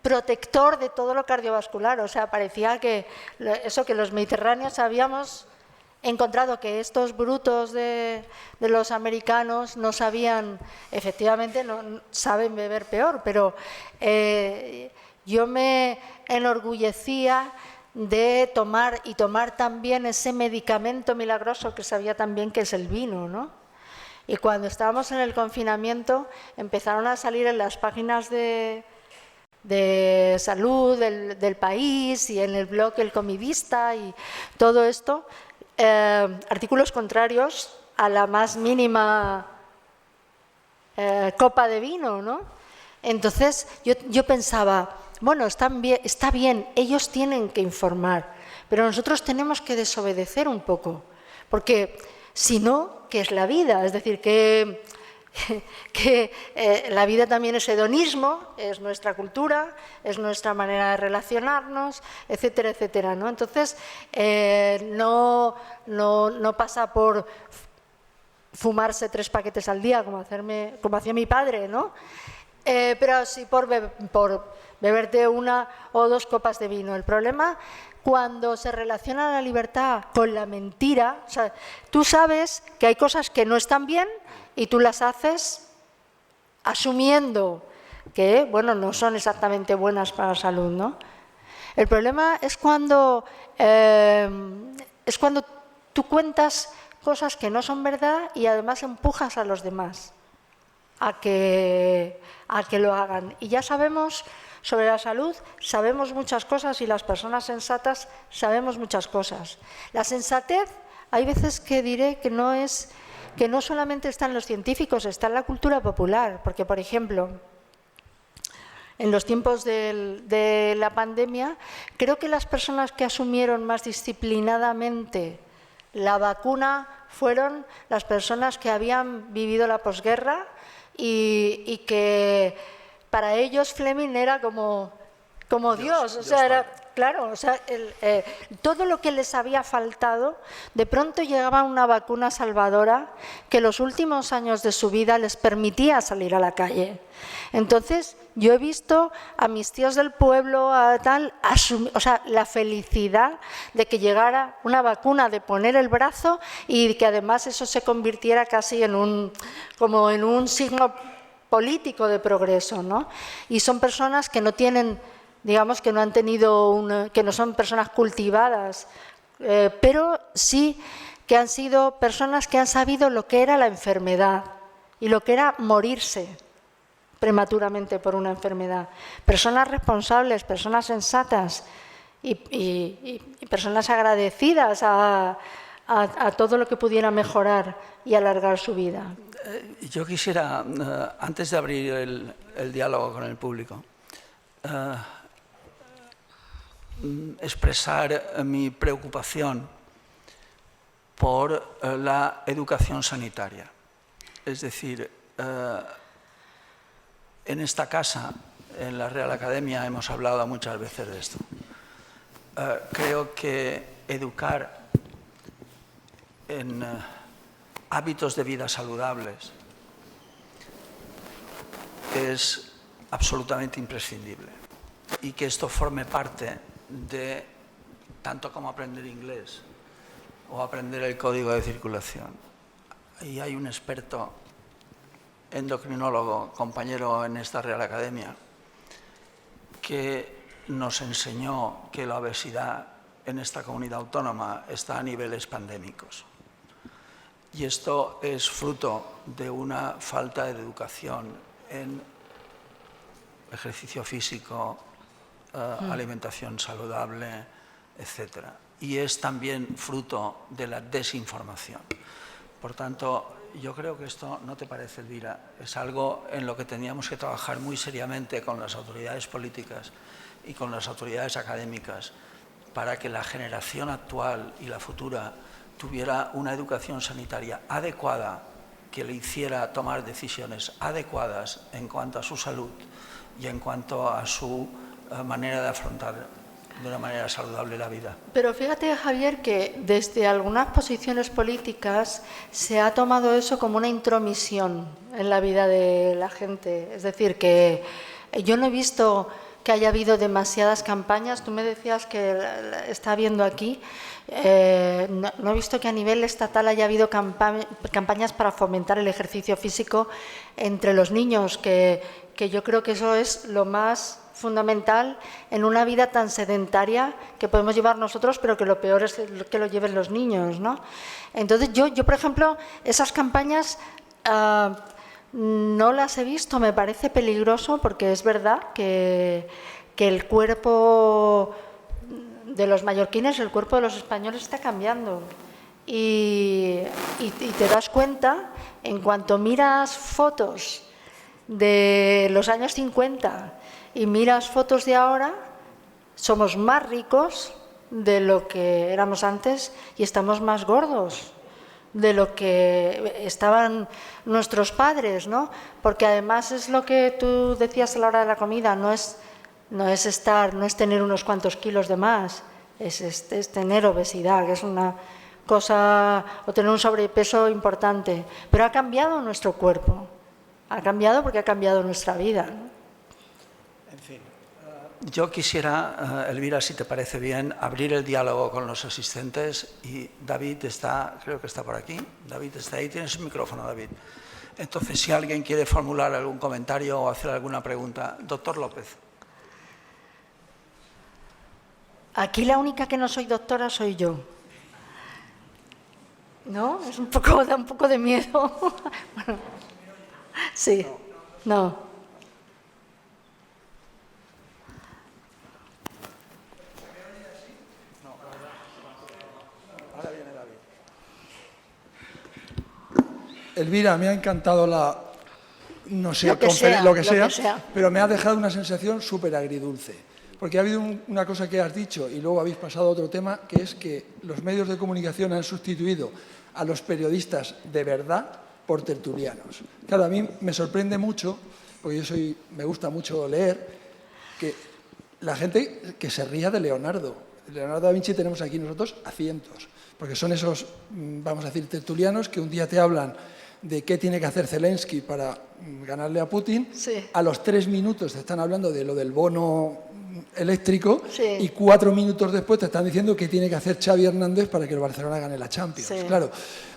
protector de todo lo cardiovascular. O sea, parecía que los mediterráneos habíamos encontrado que estos brutos de los americanos no sabían, efectivamente no saben beber peor, pero yo me enorgullecía de tomar también ese medicamento milagroso que sabía también que es el vino, ¿no? Y cuando estábamos en el confinamiento empezaron a salir en las páginas de salud del país y en el blog El Comidista y todo esto, artículos contrarios a la más mínima copa de vino, ¿no? Entonces yo pensaba, bueno, está bien, ellos tienen que informar, pero nosotros tenemos que desobedecer un poco, porque si no, ¿qué es la vida? Es decir, que la vida también es hedonismo, es nuestra cultura, es nuestra manera de relacionarnos, etcétera, etcétera, ¿no? Entonces, no pasa por fumarse 3 paquetes al día, como hacía mi padre, ¿no? Pero sí por beberte 1 o 2 copas de vino. El problema, cuando se relaciona la libertad con la mentira, o sea, tú sabes que hay cosas que no están bien y tú las haces asumiendo que, bueno, no son exactamente buenas para la salud, ¿no? El problema es cuando tú cuentas cosas que no son verdad y además empujas a los demás a que lo hagan. Y ya sabemos sobre la salud, sabemos muchas cosas y las personas sensatas sabemos muchas cosas. La sensatez, hay veces que diré que no solamente está en los científicos, está en la cultura popular, porque, por ejemplo, en los tiempos de la pandemia, creo que las personas que asumieron más disciplinadamente la vacuna fueron las personas que habían vivido la posguerra y que para ellos Fleming era como Dios, o sea, era, claro, o sea, todo lo que les había faltado, de pronto llegaba una vacuna salvadora que los últimos años de su vida les permitía salir a la calle. Entonces, yo he visto a mis tíos del pueblo, o sea, la felicidad de que llegara una vacuna, de poner el brazo y que además eso se convirtiera casi como en un signo político de progreso, ¿no? Y son personas que no tienen, digamos, que no han tenido que no son personas cultivadas, pero sí que han sido personas que han sabido lo que era la enfermedad y lo que era morirse prematuramente por una enfermedad. Personas responsables, personas sensatas y personas agradecidas a todo lo que pudiera mejorar y alargar su vida. Yo quisiera, antes de abrir el diálogo con el público, expresar mi preocupación por la educación sanitaria. Es decir, en esta casa, en la Real Academia, hemos hablado muchas veces de esto. Creo que educar en hábitos de vida saludables es absolutamente imprescindible y que esto forme parte de tanto como aprender inglés o aprender el código de circulación. Y hay un experto endocrinólogo, compañero en esta Real Academia, que nos enseñó que la obesidad en esta comunidad autónoma está a niveles pandémicos. Y esto es fruto de una falta de educación en ejercicio físico, alimentación saludable, etc. Y es también fruto de la desinformación. Por tanto, yo creo que esto, ¿no te parece, Elvira? Es algo en lo que teníamos que trabajar muy seriamente con las autoridades políticas y con las autoridades académicas para que la generación actual y la futura tuviera una educación sanitaria adecuada que le hiciera tomar decisiones adecuadas en cuanto a su salud y en cuanto a su manera de afrontar de una manera saludable la vida. Pero fíjate, Javier, que desde algunas posiciones políticas se ha tomado eso como una intromisión en la vida de la gente. Es decir, que yo no he visto que haya habido demasiadas campañas. Tú me decías que está habiendo aquí. No he visto que a nivel estatal haya habido campañas para fomentar el ejercicio físico entre los niños, que yo creo que eso es lo más fundamental en una vida tan sedentaria que podemos llevar nosotros, pero que lo peor es que lo lleven los niños, ¿no? Entonces yo por ejemplo, esas campañas no las he visto. Me parece peligroso porque es verdad que el cuerpo de los mallorquines, el cuerpo de los españoles está cambiando y te das cuenta en cuanto miras fotos de los años 50 y miras fotos de ahora, somos más ricos de lo que éramos antes y estamos más gordos de lo que estaban nuestros padres, ¿no? Porque además es lo que tú decías a la hora de la comida, no es tener unos cuantos kilos de más, es tener obesidad, que es una cosa o tener un sobrepeso importante, pero ha cambiado nuestro cuerpo. Ha cambiado porque ha cambiado nuestra vida, ¿no? En fin, yo quisiera, Elvira, si te parece bien, abrir el diálogo con los asistentes y David está, creo que está por aquí. David está ahí, tienes el micrófono, David. Entonces, si alguien quiere formular algún comentario o hacer alguna pregunta. Doctor López. Aquí la única que no soy doctora soy yo. ¿No? Es un poco, da un poco de miedo. Bueno, sí, no. Ahora viene David. Elvira, me ha encantado no sé, Lo que sea. pero me ha dejado una sensación súper agridulce. Porque ha habido una cosa que has dicho y luego habéis pasado a otro tema, que es que los medios de comunicación han sustituido a los periodistas de verdad por tertulianos. Claro, a mí me sorprende mucho, porque me gusta mucho leer, que la gente que se ría de Leonardo. Leonardo da Vinci tenemos aquí nosotros a cientos, porque son esos, vamos a decir, tertulianos que un día te hablan de qué tiene que hacer Zelensky para ganarle a Putin, Sí. a los 3 minutos te están hablando de lo del bono eléctrico, Sí. y 4 minutos después te están diciendo qué tiene que hacer Xavi Hernández para que el Barcelona gane la Champions. Sí. Claro,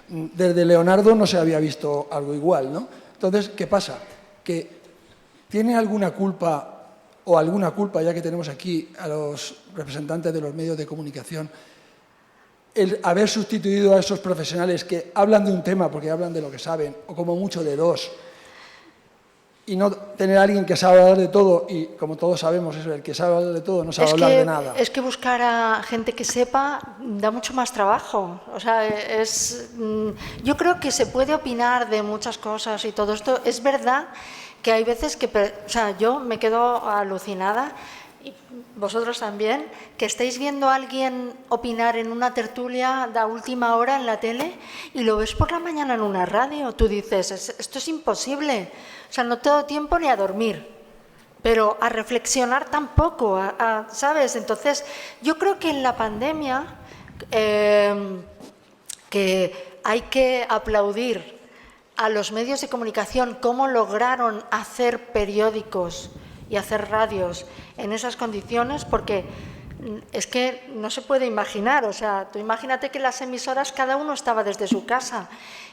desde Leonardo no se había visto algo igual, ¿no? Entonces, ¿qué pasa? Que tiene alguna culpa, ya que tenemos aquí a los representantes de los medios de comunicación, el haber sustituido a esos profesionales que hablan de un tema porque hablan de lo que saben, o como mucho de dos, y no tener a alguien que sabe hablar de todo, y como todos sabemos, eso, el que sabe hablar de todo no sabe hablar de nada. Es que buscar a gente que sepa da mucho más trabajo. O sea, yo creo que se puede opinar de muchas cosas y todo esto. Es verdad que hay veces que, o sea, yo me quedo alucinada, y vosotros también, que estáis viendo a alguien opinar en una tertulia de última hora en la tele y lo ves por la mañana en una radio. Tú dices, esto es imposible. O sea, no tengo tiempo ni a dormir, pero a reflexionar tampoco, ¿sabes? Entonces, yo creo que en la pandemia que hay que aplaudir a los medios de comunicación cómo lograron hacer periódicos y hacer radios en esas condiciones, porque es que no se puede imaginar. O sea, tú imagínate que las emisoras cada uno estaba desde su casa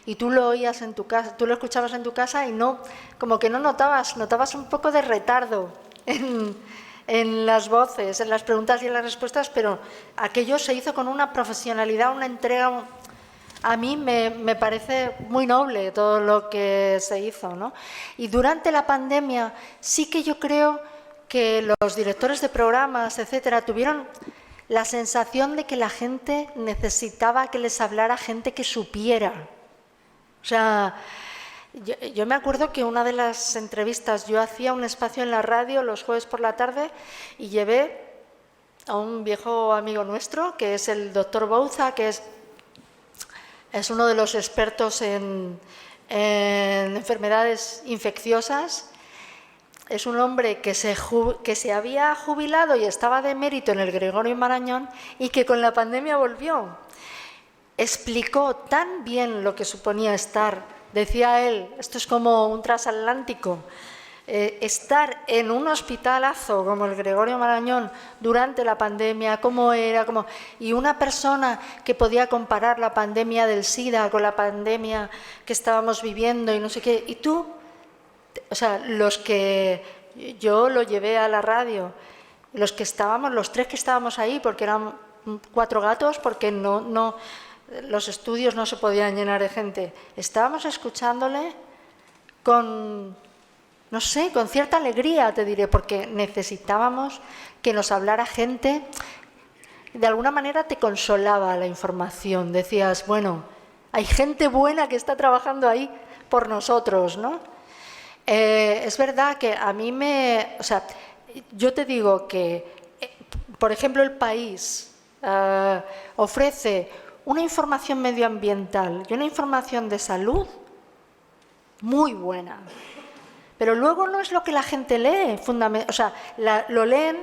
y tú lo oías en tu casa, tú lo escuchabas en tu casa y no, como que no notabas un poco de retardo en las voces, en las preguntas y en las respuestas, pero aquello se hizo con una profesionalidad, una entrega. A mí me parece muy noble todo lo que se hizo, ¿no? Y durante la pandemia sí que yo creo que los directores de programas, etcétera, tuvieron la sensación de que la gente necesitaba que les hablara gente que supiera. O sea, yo me acuerdo que una de las entrevistas, yo hacía un espacio en la radio los jueves por la tarde y llevé a un viejo amigo nuestro, que es el doctor Bouza, que es uno de los expertos en enfermedades infecciosas. Es un hombre que se había jubilado y estaba de emérito en el Gregorio Marañón y que con la pandemia volvió. Explicó tan bien lo que suponía estar, decía él, esto es como un transatlántico, estar en un hospitalazo como el Gregorio Marañón durante la pandemia, cómo era, y una persona que podía comparar la pandemia del SIDA con la pandemia que estábamos viviendo y no sé qué, y tú, o sea, los que yo lo llevé a la radio, los tres que estábamos ahí, porque eran 4 gatos, porque no los estudios no se podían llenar de gente, estábamos escuchándole con cierta alegría, te diré, porque necesitábamos que nos hablara gente. De alguna manera te consolaba la información, decías, bueno, hay gente buena que está trabajando ahí por nosotros, ¿no? Es verdad que a mí o sea, yo te digo que, por ejemplo, El País ofrece una información medioambiental y una información de salud muy buena. Pero luego no es lo que la gente lee, o sea, lo leen,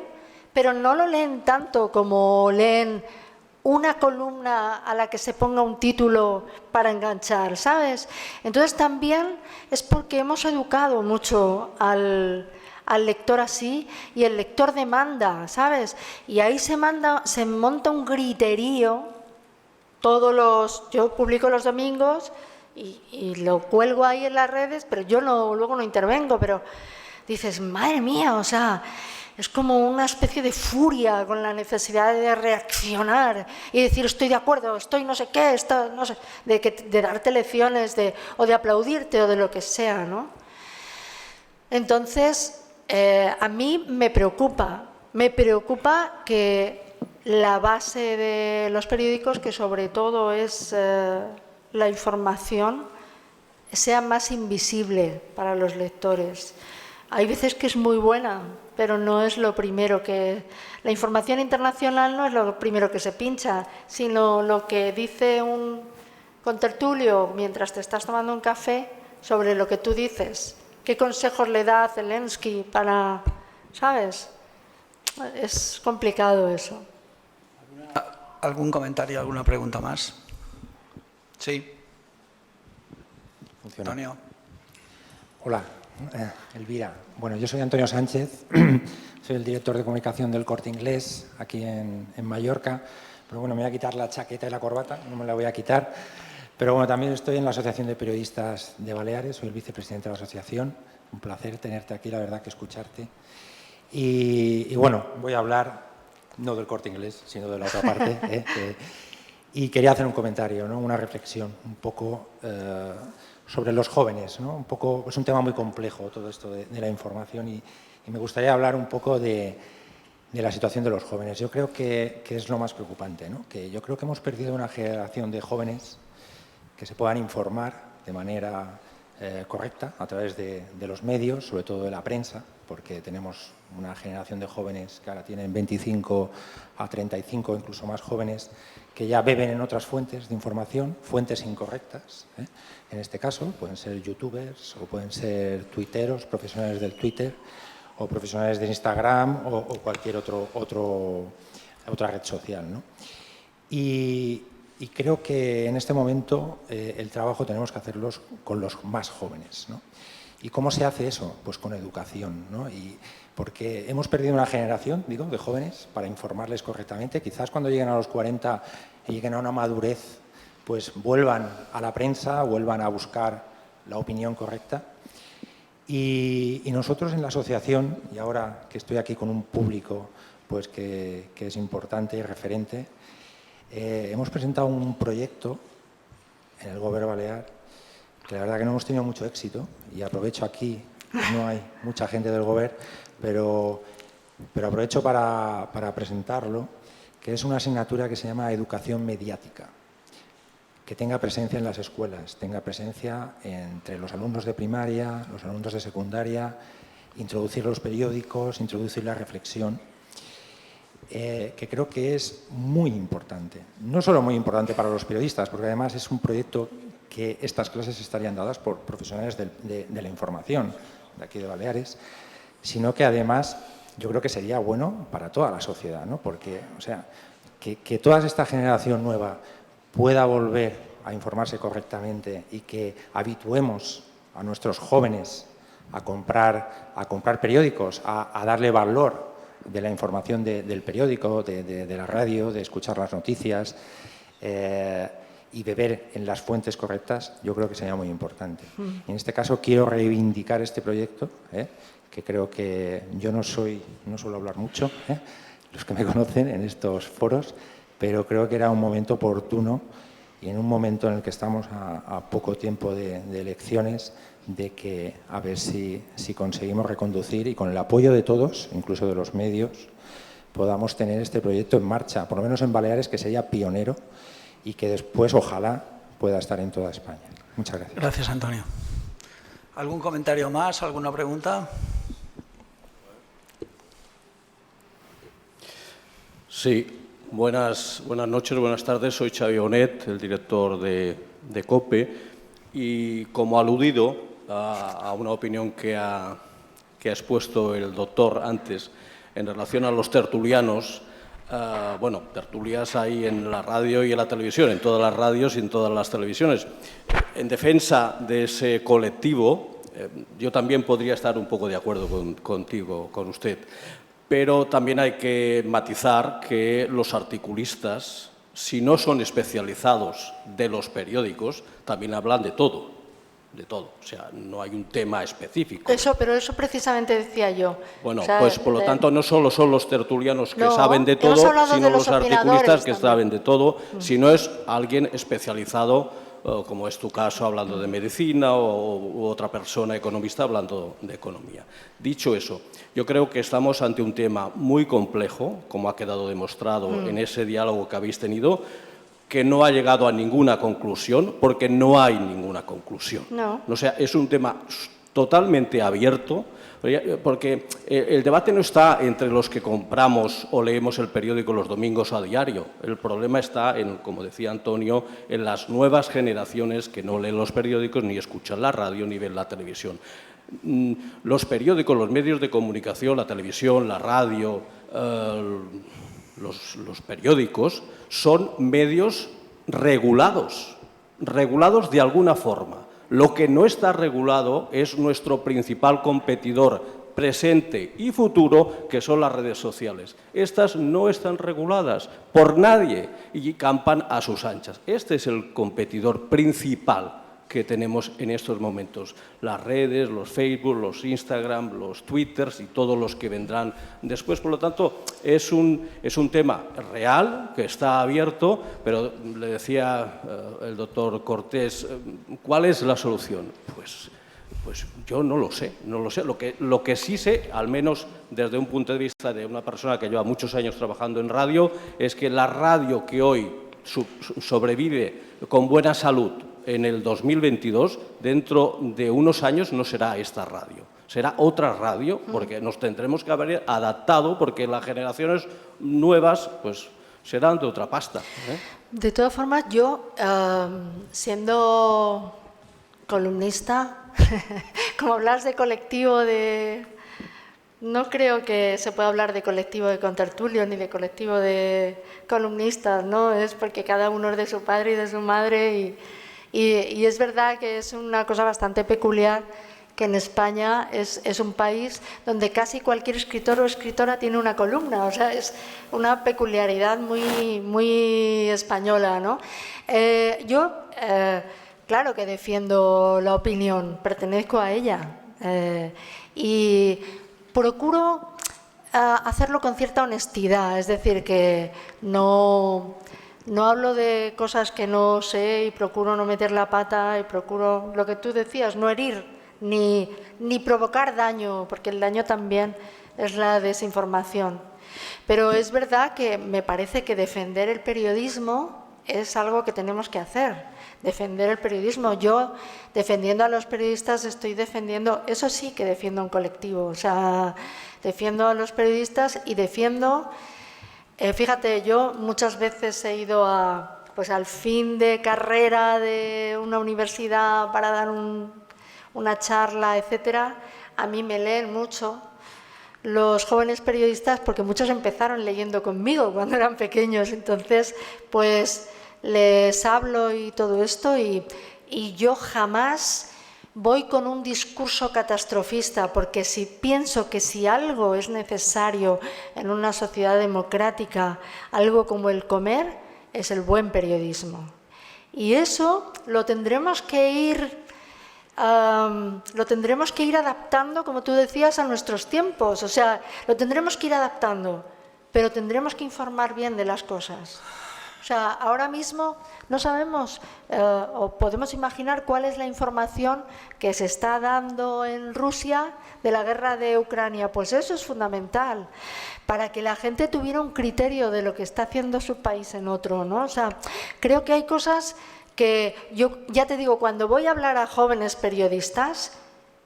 pero no lo leen tanto como leen una columna a la que se ponga un título para enganchar, ¿sabes? Entonces también es porque hemos educado mucho al lector así, y el lector demanda, ¿sabes? Y ahí se monta un griterío. Yo publico los domingos y lo cuelgo ahí en las redes, pero yo luego no intervengo, pero dices, madre mía, o sea, es como una especie de furia con la necesidad de reaccionar y decir estoy de acuerdo, estoy no sé qué, no sé, de darte lecciones o de aplaudirte o de lo que sea, ¿no? Entonces, a mí me preocupa que la base de los periódicos, que sobre todo es la información, sea más invisible para los lectores. Hay veces que es muy buena, pero no es lo primero la información internacional no es lo primero que se pincha, sino lo que dice un contertulio mientras te estás tomando un café sobre lo que tú dices. ¿Qué consejos le da a Zelensky para, ¿sabes? Es complicado eso. ¿Algún comentario, alguna pregunta más? Sí. Funciona. Antonio. Hola, Elvira. Bueno, yo soy Antonio Sánchez, soy el director de comunicación del Corte Inglés aquí en Mallorca, pero bueno, me voy a quitar la chaqueta y la corbata, no me la voy a quitar, pero bueno, también estoy en la Asociación de Periodistas de Baleares, soy el vicepresidente de la asociación, un placer tenerte aquí, la verdad que escucharte. Y bueno, voy a hablar no del Corte Inglés, sino de la otra parte, y quería hacer un comentario, ¿no? Una reflexión un poco sobre los jóvenes, ¿no? Un poco, es un tema muy complejo todo esto de la información y me gustaría hablar un poco de la situación de los jóvenes. Yo creo que es lo más preocupante, ¿no? Que yo creo que hemos perdido una generación de jóvenes que se puedan informar de manera correcta a través de los medios, sobre todo de la prensa, porque tenemos una generación de jóvenes que ahora tienen 25 a 35, incluso más jóvenes, que ya beben en otras fuentes de información, fuentes incorrectas. En este caso pueden ser youtubers o pueden ser tuiteros, profesionales del Twitter o profesionales de Instagram o cualquier otra red social, ¿no? Y creo que en este momento el trabajo tenemos que hacerlo con los más jóvenes, ¿no? ¿Y cómo se hace eso? Pues con educación, ¿no? Porque hemos perdido una generación, digo, de jóvenes para informarles correctamente. Quizás cuando lleguen a los 40 y lleguen a una madurez, pues vuelvan a la prensa, vuelvan a buscar la opinión correcta. Y nosotros en la asociación, y ahora que estoy aquí con un público pues que es importante y referente, hemos presentado un proyecto en el Govern Balear que la verdad que no hemos tenido mucho éxito, y aprovecho aquí, no hay mucha gente del Govern, pero aprovecho para presentarlo, que es una asignatura que se llama Educación Mediática, que tenga presencia en las escuelas, tenga presencia entre los alumnos de primaria, los alumnos de secundaria, introducir los periódicos, introducir la reflexión, que creo que es muy importante. No solo muy importante para los periodistas, porque además es un proyecto que estas clases estarían dadas por profesionales de la información de aquí de Baleares, sino que además yo creo que sería bueno para toda la sociedad, ¿no? Porque, o sea, que toda esta generación nueva pueda volver a informarse correctamente y que habituemos a nuestros jóvenes a comprar periódicos, a darle valor de la información del periódico, de la radio, de escuchar las noticias y beber en las fuentes correctas, yo creo que sería muy importante. En este caso quiero reivindicar este proyecto, que creo que yo no suelo hablar mucho, los que me conocen en estos foros, pero creo que era un momento oportuno y en un momento en el que estamos a poco tiempo de elecciones, de que a ver si conseguimos reconducir y con el apoyo de todos, incluso de los medios, podamos tener este proyecto en marcha, por lo menos en Baleares, que sería pionero y que después, ojalá, pueda estar en toda España. Muchas gracias. Gracias, Antonio. ¿Algún comentario más? ¿Alguna pregunta? Sí. Buenas noches, buenas tardes. Soy Xavi Bonet, el director de COPE, y como aludido a una opinión que ha expuesto el doctor antes en relación a los tertulianos, bueno, tertulias hay en la radio y en la televisión, en todas las radios y en todas las televisiones. En defensa de ese colectivo, yo también podría estar un poco de acuerdo contigo, con usted, pero también hay que matizar que los articulistas, si no son especializados de los periódicos, también hablan de todo. O sea, no hay un tema específico. Pero eso precisamente decía yo. Bueno, o sea, pues por lo tanto no solo son los tertulianos que no, saben de hemos todo, hablado sino de los los articulistas que opinadores saben de todo, sino es alguien especializado, como es tu caso, hablando de medicina, u otra persona economista hablando de economía. Dicho eso, yo creo que estamos ante un tema muy complejo, como ha quedado demostrado en ese diálogo que habéis tenido, que no ha llegado a ninguna conclusión, porque no hay ninguna conclusión. No. O sea, es un tema totalmente abierto, porque el debate no está entre los que compramos o leemos el periódico los domingos a diario. El problema está, como decía Antonio, en las nuevas generaciones que no leen los periódicos, ni escuchan la radio, ni ven la televisión. Los periódicos, los medios de comunicación, la televisión, la radio, los periódicos son medios regulados de alguna forma. Lo que no está regulado es nuestro principal competidor presente y futuro, que son las redes sociales. Estas no están reguladas por nadie y campan a sus anchas. Este es el competidor principal que tenemos en estos momentos. Las redes, los Facebook, los Instagram, los Twitters y todos los que vendrán después. Por lo tanto, es un tema real, que está abierto, pero le decía el doctor Cortés, ¿cuál es la solución? Pues yo no lo sé. Lo que sí sé, al menos desde un punto de vista de una persona que lleva muchos años trabajando en radio, es que la radio que hoy sobrevive con buena salud en el 2022, dentro de unos años no será esta radio, será otra radio, porque nos tendremos que haber adaptado, porque las generaciones nuevas pues serán de otra pasta. De todas formas, yo, siendo columnista, como hablas de colectivo no creo que se pueda hablar de colectivo de contertulios ni de colectivo de columnistas, ¿no? Es porque cada uno es de su padre y de su madre y es verdad que es una cosa bastante peculiar que en España es un país donde casi cualquier escritor o escritora tiene una columna, o sea, es una peculiaridad muy española, ¿no? Yo, claro que defiendo la opinión, pertenezco a ella y procuro hacerlo con cierta honestidad, es decir, que no hablo de cosas que no sé y procuro no meter la pata y procuro, lo que tú decías, no herir ni provocar daño, porque el daño también es la desinformación. Pero es verdad que me parece que defender el periodismo es algo que tenemos que hacer, defender el periodismo. Yo, defendiendo a los periodistas, estoy defendiendo, eso sí que defiendo a un colectivo, o sea, defiendo a los periodistas y defiendo... fíjate, yo muchas veces he ido al fin de carrera de una universidad para dar una charla, etcétera. A mí me leen mucho los jóvenes periodistas porque muchos empezaron leyendo conmigo cuando eran pequeños. Entonces, pues les hablo y todo esto y yo jamás voy con un discurso catastrofista, porque si pienso que si algo es necesario en una sociedad democrática, algo como el comer, es el buen periodismo. Y eso lo tendremos que ir adaptando, como tú decías, a nuestros tiempos. O sea, lo tendremos que ir adaptando, pero tendremos que informar bien de las cosas. O sea, ahora mismo no sabemos o podemos imaginar cuál es la información que se está dando en Rusia de la guerra de Ucrania. Pues eso es fundamental, para que la gente tuviera un criterio de lo que está haciendo su país en otro, ¿no? O sea, creo que hay cosas que yo, ya te digo, cuando voy a hablar a jóvenes periodistas,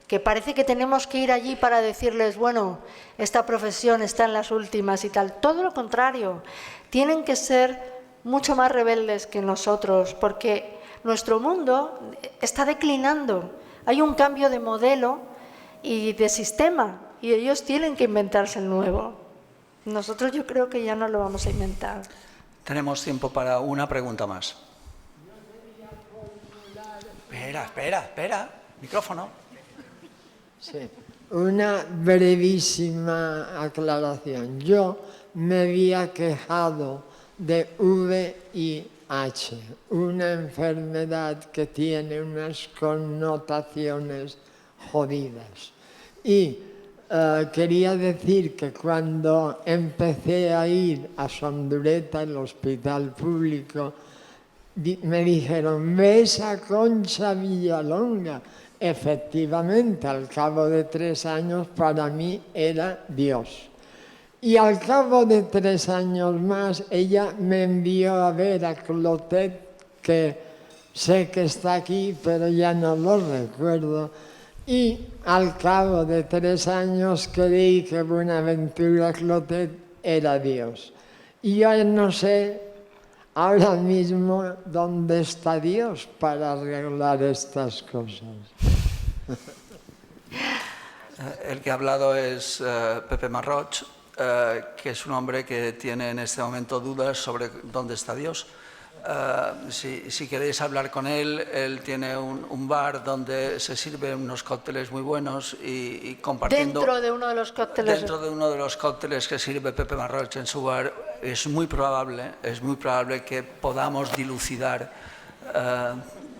que parece que tenemos que ir allí para decirles, bueno, esta profesión está en las últimas y tal. Todo lo contrario, tienen que ser mucho más rebeldes que nosotros, porque nuestro mundo está declinando. Hay un cambio de modelo y de sistema, y ellos tienen que inventarse el nuevo. Nosotros yo creo que ya no lo vamos a inventar. Tenemos tiempo para una pregunta más. Espera. Micrófono. Sí, una brevísima aclaración. Yo me había quejado de VIH, una enfermedad que tiene unas connotaciones jodidas. Y quería decir que cuando empecé a ir a Sondureta, el hospital público, me dijeron, ¿ves a Concha Villalonga? Efectivamente, al cabo de 3 años para mí era Dios. Y al cabo de 3 años más, ella me envió a ver a Clotet, que sé que está aquí, pero ya no lo recuerdo. Y al cabo de 3 años creí que Buenaventura Clotet era Dios. Y yo no sé ahora mismo dónde está Dios para arreglar estas cosas. El que ha hablado es Pepe Marroch, que es un hombre que tiene en este momento dudas sobre dónde está Dios. Si queréis hablar con él, él tiene un bar donde se sirven unos cócteles muy buenos y compartiendo... Dentro de uno de los cócteles... Dentro de uno de los cócteles que sirve Pepe Marroch en su bar, es muy probable que podamos dilucidar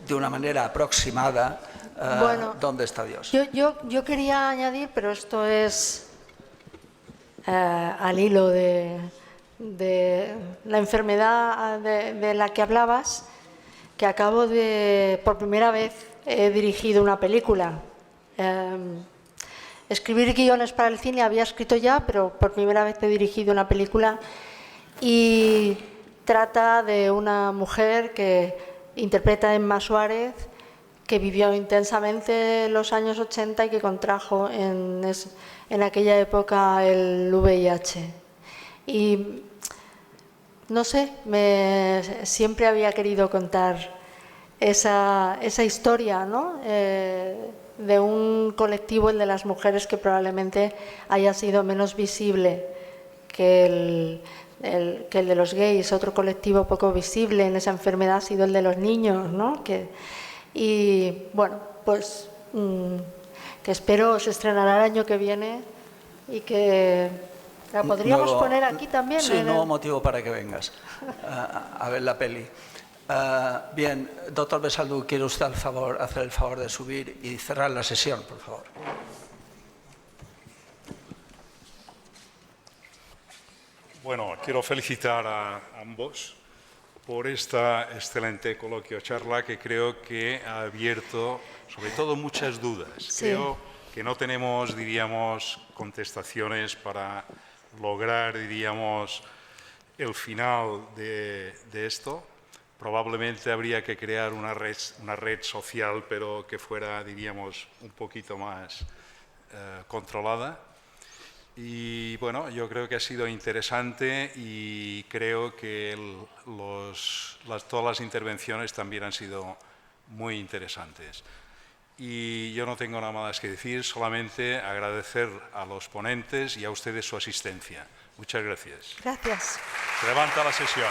de una manera aproximada dónde está Dios. Yo quería añadir, pero esto es al hilo de la enfermedad de la que hablabas, que por primera vez he dirigido una película. Escribir guiones para el cine había escrito ya, pero por primera vez he dirigido una película y trata de una mujer que interpreta a Emma Suárez, que vivió intensamente los años 80 y que contrajo en aquella época el VIH. Y no sé, siempre había querido contar esa historia, ¿no? De un colectivo, el de las mujeres, que probablemente haya sido menos visible que el de los gays. Otro colectivo poco visible en esa enfermedad ha sido el de los niños, ¿no? Y bueno, pues que espero se estrenará el año que viene y que la podríamos poner aquí también. Sí, nuevo motivo para que vengas a ver la peli. Bien, doctor Besaldu, ¿quiere usted hacer el favor de subir y cerrar la sesión, por favor? Bueno, quiero felicitar a ambos por esta excelente coloquio charla que creo que ha abierto sobre todo muchas dudas. Sí. Creo que no tenemos, diríamos, contestaciones para lograr, diríamos, el final de esto. Probablemente habría que crear una red social, pero que fuera, diríamos, un poquito más controlada. Y bueno, yo creo que ha sido interesante y creo que todas las intervenciones también han sido muy interesantes. Y yo no tengo nada más que decir, solamente agradecer a los ponentes y a ustedes su asistencia. Muchas gracias. Gracias. Se levanta la sesión.